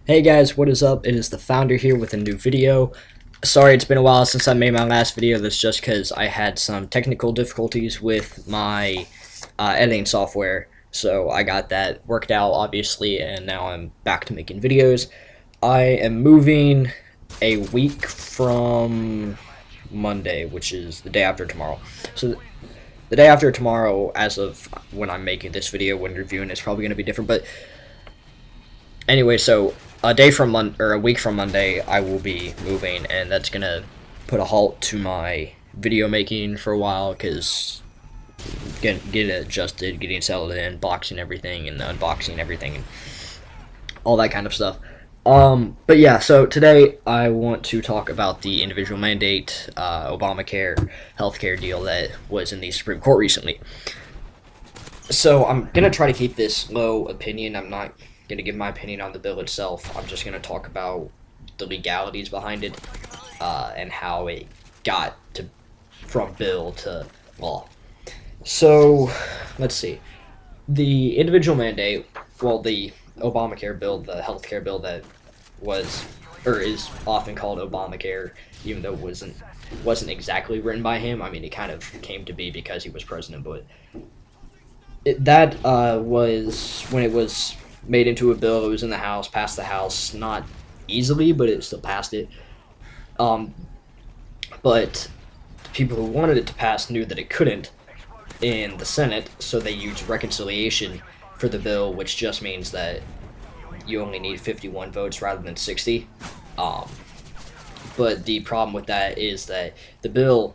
Hey guys, what is up? It is the founder here with a new video. Sorry it's been a while since I made my last video. That's just because I had some technical difficulties with my editing software. So I got that worked out, obviously, and now I'm back to making videos. I am moving a week from Monday, which is the day after tomorrow. So the day after tomorrow, as of when I'm making this video, when reviewing, it's probably going to be different. But anyway, so a week from Monday, I will be moving, and that's gonna put a halt to my video making for a while, because getting adjusted, getting settled in, boxing everything, and unboxing everything, and all that kind of stuff. But yeah, so today I want to talk about the individual mandate, Obamacare healthcare deal that was in the Supreme Court recently. So I'm gonna try to keep this low opinion. I'm not gonna give my opinion on the bill itself. I'm just gonna talk about the legalities behind it, and how it got from bill to law. So let's see. The individual mandate, well, the Obamacare bill, the healthcare bill that was or is often called Obamacare, even though it wasn't exactly written by him. I mean, it kind of came to be because he was president, but that was when it was made into a bill. It was in the House, passed the House, not easily, but it still passed it. But the people who wanted it to pass knew that it couldn't in the Senate, so they used reconciliation for the bill, which just means that you only need 51 votes rather than 60. But the problem with that is that the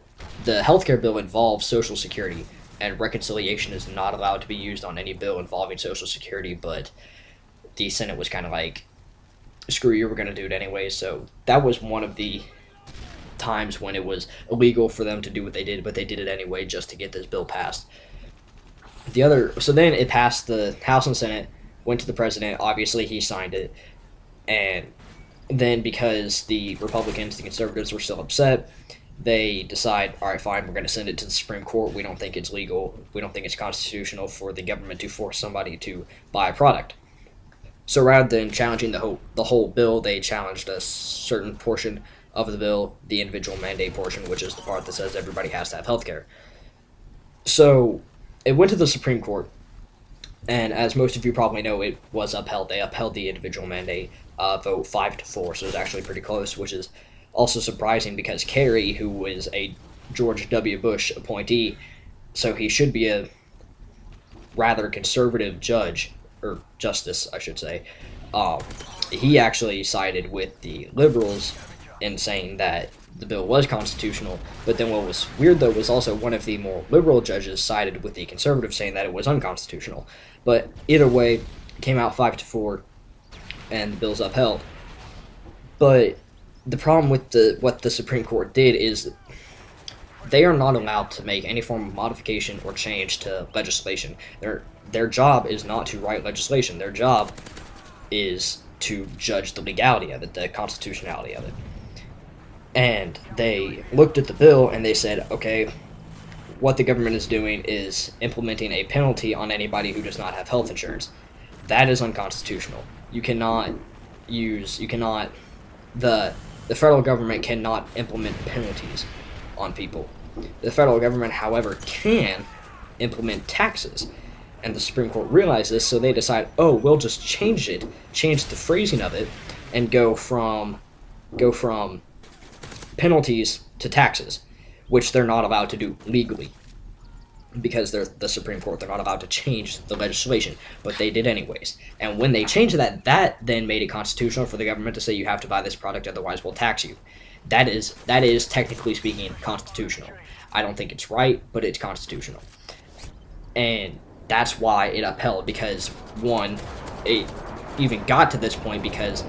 healthcare bill involves Social Security, and reconciliation is not allowed to be used on any bill involving Social Security, but the Senate was kind of like, screw you, we're going to do it anyway. So that was one of the times when it was illegal for them to do what they did, but they did it anyway just to get this bill passed. So then it passed the House and Senate, went to the president, obviously he signed it, and then because the Republicans, the conservatives, were still upset, they decide, all right, fine, we're going to send it to the Supreme Court. We don't think it's legal. We don't think it's constitutional for the government to force somebody to buy a product. So rather than challenging the whole bill, they challenged a certain portion of the bill, the individual mandate portion, which is the part that says everybody has to have health care. So it went to the Supreme Court, and as most of you probably know, it was upheld. They upheld the individual mandate, vote 5-4, so it was actually pretty close, which is also surprising because Kerry, who was a George W. Bush appointee, so he should be a rather conservative judge, or justice, I should say, he actually sided with the liberals in saying that the bill was constitutional. But then what was weird, though, was also one of the more liberal judges sided with the conservatives, saying that it was unconstitutional. But either way, it came out 5-4, and the bill's upheld. But the problem with what the Supreme Court did is they are not allowed to make any form of modification or change to legislation. Their job is not to write legislation. Their job is to judge the legality of it, the constitutionality of it. And they looked at the bill and they said, okay, what the government is doing is implementing a penalty on anybody who does not have health insurance. That is unconstitutional. The federal government cannot implement penalties on people. The federal government, however, can implement taxes. And the Supreme Court realized this, so they decide, oh, we'll just change the phrasing of it, and go from penalties to taxes, which they're not allowed to do legally, because they're the Supreme Court. They're not allowed to change the legislation, but they did anyways. And when they changed that then made it constitutional for the government to say you have to buy this product, otherwise we'll tax you. That is technically speaking constitutional. I don't think it's right, but it's constitutional. And that's why it upheld, because one, it even got to this point because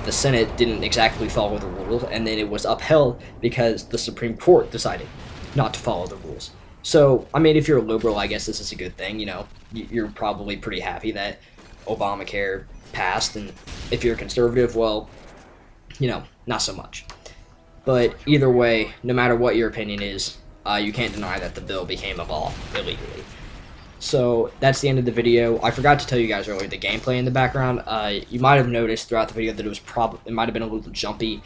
the Senate didn't exactly follow the rules, and then it was upheld because the Supreme Court decided not to follow the rules. So, I mean, if you're a liberal, I guess this is a good thing. You know, you're probably pretty happy that Obamacare passed, and if you're a conservative, well, you know, not so much. But either way, no matter what your opinion is, you can't deny that the bill became a law illegally. So that's the end of the video. I forgot to tell you guys earlier the gameplay in the background. You might have noticed throughout the video that it might have been a little jumpy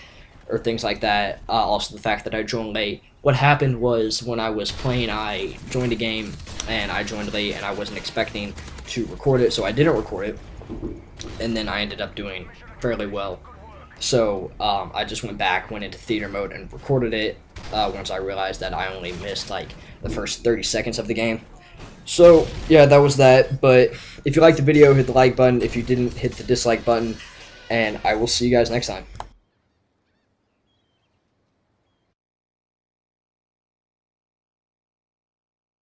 or things like that. Also the fact that I joined late. What happened was when I was playing, I joined a game and I joined late and I wasn't expecting to record it, so I didn't record it. And then I ended up doing fairly well. So I just went into theater mode and recorded it once I realized that I only missed like the first 30 seconds of the game. So yeah, that was that. But if you liked the video, hit the like button. If you didn't, hit the dislike button. And I will see you guys next time.